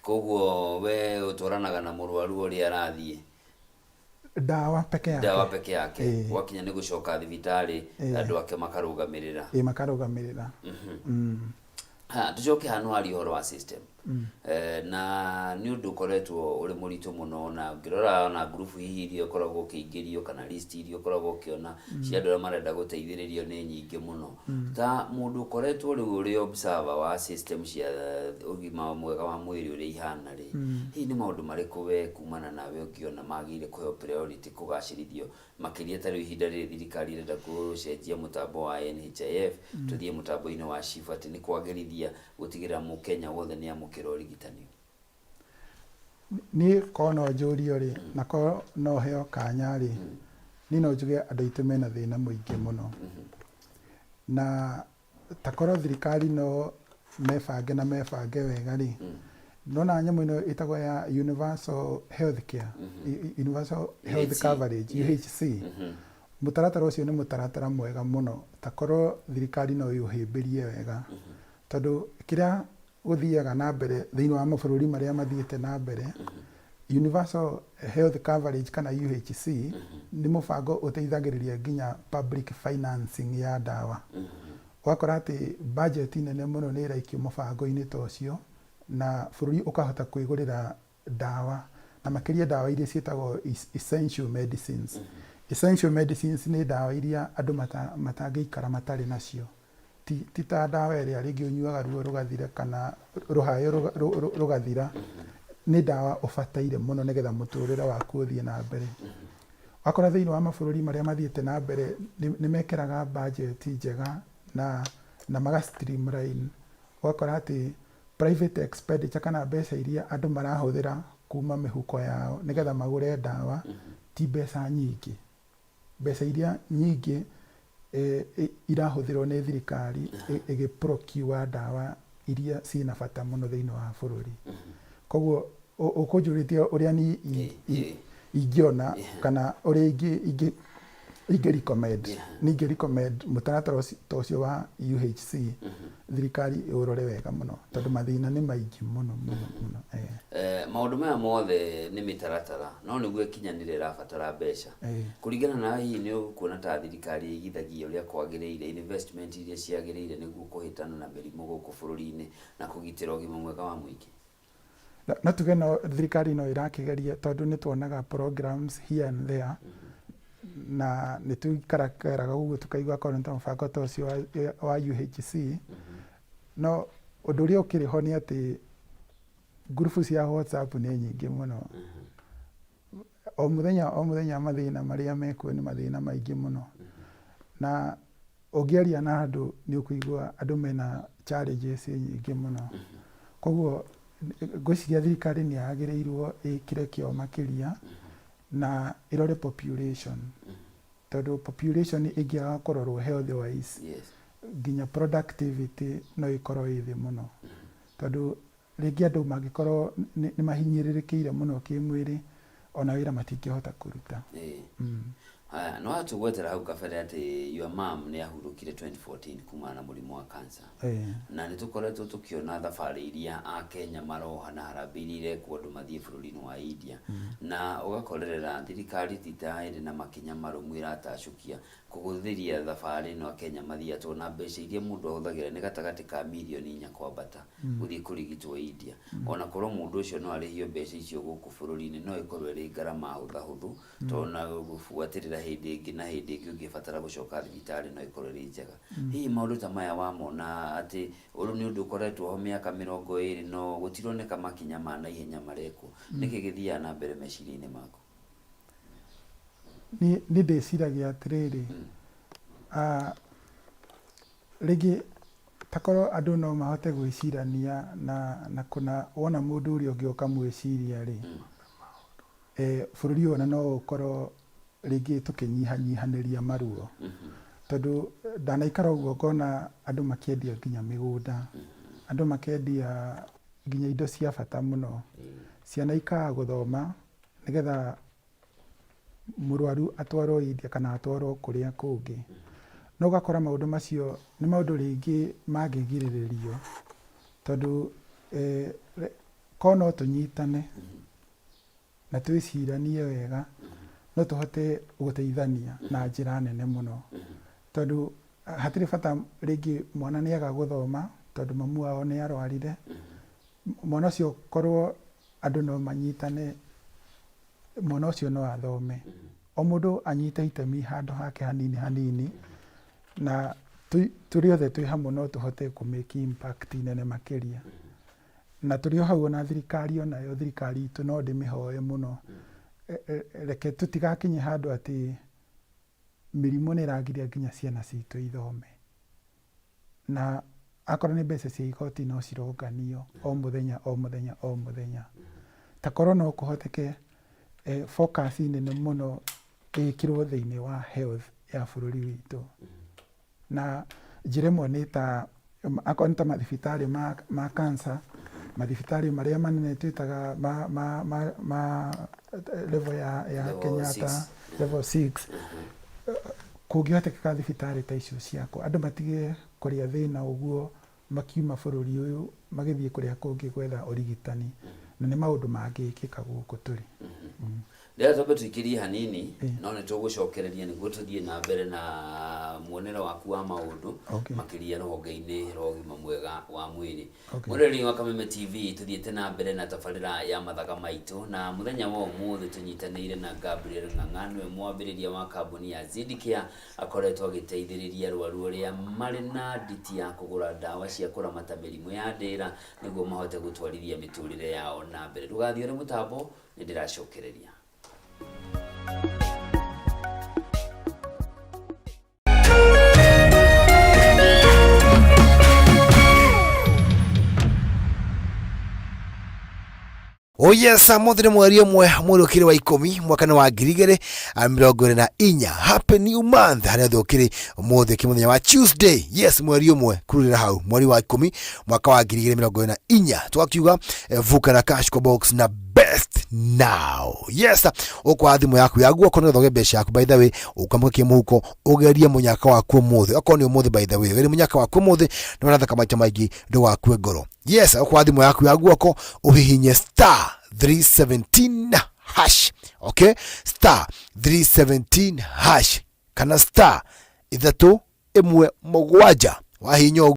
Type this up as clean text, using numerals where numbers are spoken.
Koguo we utoranaga na mũrwaru ũrĩa arathiĩ ndawa peke yake gwakinya nĩ gũcoka thibitarĩ andũ ake makarũgamĩrĩra makarũgamĩrĩra. Tucoke hanwari ũhoro wa system na nĩ ũndũ ũkoretwo ũrĩ mũritũ mũno, na ngĩrora na group hihi iria ũkoragwo ũkĩingĩrio kana list iria ũkoragwo ũkĩona cia andũ arĩa marenda gũteithĩrĩrio nĩ nyingĩ mũno. Ta mũndũ ũkoretwo rĩu ũrĩ observer wa system cia ũgima mwega wa mwĩrĩ ũrĩa ihana rĩ, hihi nĩ maũndũ marĩkũ we kumana nawe ũngĩona magĩrĩire kũheo priority kũgacĩrithio makĩria ta rĩu ihinda rĩrĩ thirikari irenda gũcenjia mũtambo wa NHIF tũthiĩ mũtambo-inĩ wa SHIF atĩ nĩ kwagĩrithia gũtigĩrĩra mũkenya wothe nĩ amũkĩra ũrigitani? Niĩ korwo no njũrio rĩ, na korwo no heo kanya rĩ, niĩ no njuge andũ aitũ mena thĩna mũingĩ mũno, na ta korwo thirikari no mebange wega rĩ, nona nyamũ ĩno ĩtagwo ya Universal Health Care, Universal Health Coverage, UHC, mũtaratara ũcio nĩ mũtaratara mwega mũno, ta korwo thirikari no yũhĩmbĩrie wega, tondũ kĩrĩa gũthiaga na mbere thĩinĩ wa mabũrũri marĩa mathiĩte na mbere, Universal Health Coverage kana UHC nĩ mũbango ũteithagĩrĩria nginya public financing ya ndawa. Ũgakora atĩ budget nene mũno nĩ ĩraikio mũbango-inĩ ta ũcio, na bũrũri ũkahota kwĩgũrĩra ndawa, na makĩria ndawa iria ciĩtagwo essential medicines. Essential medicines nĩ ndawa iria andũ matangĩikara matarĩ nacio. Ti ta ndawa ĩrĩa rĩngĩ ũnyuaga ruo rũgathira kana rũhayo rũgathira. Nĩ ndawa ũbataire mũno nĩgetha mũtũrĩre waku ũthiĩ na mbere. Wakora thĩinĩ wa mabũrũri marĩa mathiĩte na mbere nĩ mekĩraga budget njega na maga streamline. Wakora atĩ private expenditure kana mbeca iria andũ marahũthĩra kuma mĩhuko yao nĩgetha magũre ndawa ti mbeca nyingĩ. Mbeca iria nyingĩ irahũthĩrwo nĩ thirikari ĩgĩprocure ndawa iria ciĩna bata mũno thĩinĩ wa bũrũri. Koguo ũkũnjũrĩtie ũrĩa ni ingĩona kana ũrĩa ingĩ recommend mũtaratara ũcio wa UHC thirikari ũrore wega mũno, tondũ mathĩna nĩ maingĩ mũno. Maũndũ maya mothe nĩ mĩtaratara, no nĩguo ĩkinyanĩre ĩrabatara mbeca. Kũringana na hihi nĩ ũkuona ta thirikari igithagia ũrĩa kwagĩrĩire, investment iria ciagĩrĩire nĩguo kũhĩtana na mĩrimũ gũkũ bũrũri-inĩ na kũgitĩra ũgima mwega wa mũingĩ? No tuge no thirikari no ĩrakĩgeria, tondũ nĩ tuonaga programs here and there, na nĩ tũikaraga ũguo tukaigua korwo nĩ ta mũbango ta ũcio wa UHC. No ũndũ ũrĩa ũkĩrĩ ho nĩ atĩ ngurubu cia WhatsApp nĩ nyingĩ mũno. O mũthenya mathĩna marĩa mekuo nĩ mathĩna maingĩ mũno, na ũngĩaria na andũ nĩ ũkũigua andũ mena challenges nyingĩ mũno. Koguo ngwĩciria thirikari nĩ yagĩrĩirwo ĩkĩre kĩo makĩria na ĩrore population, tondũ population ĩngĩaga kũrorwo health wise, nginya productivity no ĩkorwo ĩ thĩ mũno, tondũ rĩngĩ andũ mangĩkorwo nĩ mahinyĩrĩrĩkĩire mũno kĩmwĩrĩ, ona wĩra matingĩhota kũruta. No atũgwetera hau kabere atĩ your mom nĩ ahurũkire 2014 kumana na mũrimũ wa cancer. Na nĩ tũkoretwo tũkĩona thabarĩ iria Akenya maroha na harambĩ iria irekwo andũ mathiĩ bũrũri-inĩ wa India, na ũgakorerera thirikari tita ĩrĩ na makinya marũmu ĩratacũkia kũgũthĩria thabarĩ ĩno Akenya mathiĩ na mbeca iria mũndũ ahũthagĩra nĩ gatagatĩ ka mirioni 4 kwambata gũthiĩ kũrigitwo India. Ona korwo mũndũ ũcio no arĩhio mbeca icio gũkũ bũrũri-inĩ, no ĩkorwo ĩrĩ ngarama hũthahũthũ, tondũ na gũbuatĩrĩra hĩndĩ ĩngĩ na hĩndĩ ĩngĩ ũngĩbatara gũcoka thibitarĩ no ĩkorwo ĩrĩ njega. Hihi maũndũ ta maya wamona atĩ ũrũ nĩ ũndũ ũkoretwo ho mĩaka 20 no gũtironeka makinya ma naihenya marekwo, nĩkĩ gĩthiaga na mbere meciria-inĩ maku? Nĩ ndĩciragia atĩrĩrĩ, rĩngĩ takorwo andũ no mahote gwĩcirania na kuna wona mũndũ ũrĩa ũngĩ ũkamwĩciria rĩ, bũrũri ona no ũkorwo rĩngĩ tũkĩnyihanyihanĩria maruo, tondũ ndanaikara ũguo ngona andũ makĩendia nginya mĩgũnda, andũ makendia nginya indo cia bata mũno, ciana ikaga gũthoma nĩgetha mũrwaru atwarwo India kana atwarwo kũrĩa kũngĩ. No ũgakora maũndũ macio nĩ maũndũ rĩngĩ mangĩgirĩrĩrio, tondũ kono tunyitane na twiciranie wega no tuhote guteithania na njira nene muno tondu hatiri bata ringi mwana ni aga guthoma tondu mamu wao ni arwarire mwana ucio korwo andu no manyitane mwana ucio no athome o mundu anyite itemi handu hake hanini na turi othe twi hamwe no tuhote ku make impact nene makiria na turi hau na thirikari onayo thirikari itu no ndimihoe muno reke tutigakinye handu ati mirimu ni ragiria nginya ciana citu ithome na akorwo ni mbeca cia igoti no cironganio o muthenya ta korwo no kuhoteke focus nene muno ikirwo thiini wa health ya bururi witu na njira imwe ni ta akorwo ni ta mathibitari ma cancer mathibitari maria manene twitaga ma level ya Kenyatta level 6 kungihoteka thibitari ta icio ciakwa andu matige kuria thina uguo makiuma bururi uyu magithie kuria kungi gwetha urigitani na ni maundu mangikika guku turi Leo tobe tuikirie hanini no ne tugucokereria niguo tuthie na mbere na muonero waku wa maundu makiria rohoge-ini rogima mwega wa mwiri mureri wa Kameme TV tuthiete na mbere na tabarira ya mathaga maitu na muthenya wa umuthi tunyitanire na Gabriel Ng'ang'anwe mwambiriria wa kambuni ya Zidicare akoretwo agiteithiriria arwaru aria mari na nditi ya kugura ndawa cia kuramata mirimu ya ndira niguo mahote gutwarithia miturire yao na mbere rugathio ri mutambo ni ndiracokereria. Oh yes, muthire mweri umwe mweri wa 10 mwaka wa 2024 happy new month haria thukiri muthe kimuthenya wa Tuesday yes mweri umwe kurira hau mweri wa 10 mwaka wa 2024 twakiuga vuka na cash kwa box na best now yes okwa thimu yaku ya guoko no thoge besha yaku by the way ukamuke muhuko ugeria munyaka waku muthe akoni umuthe by the way uri munyaka waku muthe no nathaka maita maingi ndo waku ngoro yes okwa thimu yaku ya guoko uhihinye star 317 hash okay star 317 hash kana star 317 wahinyo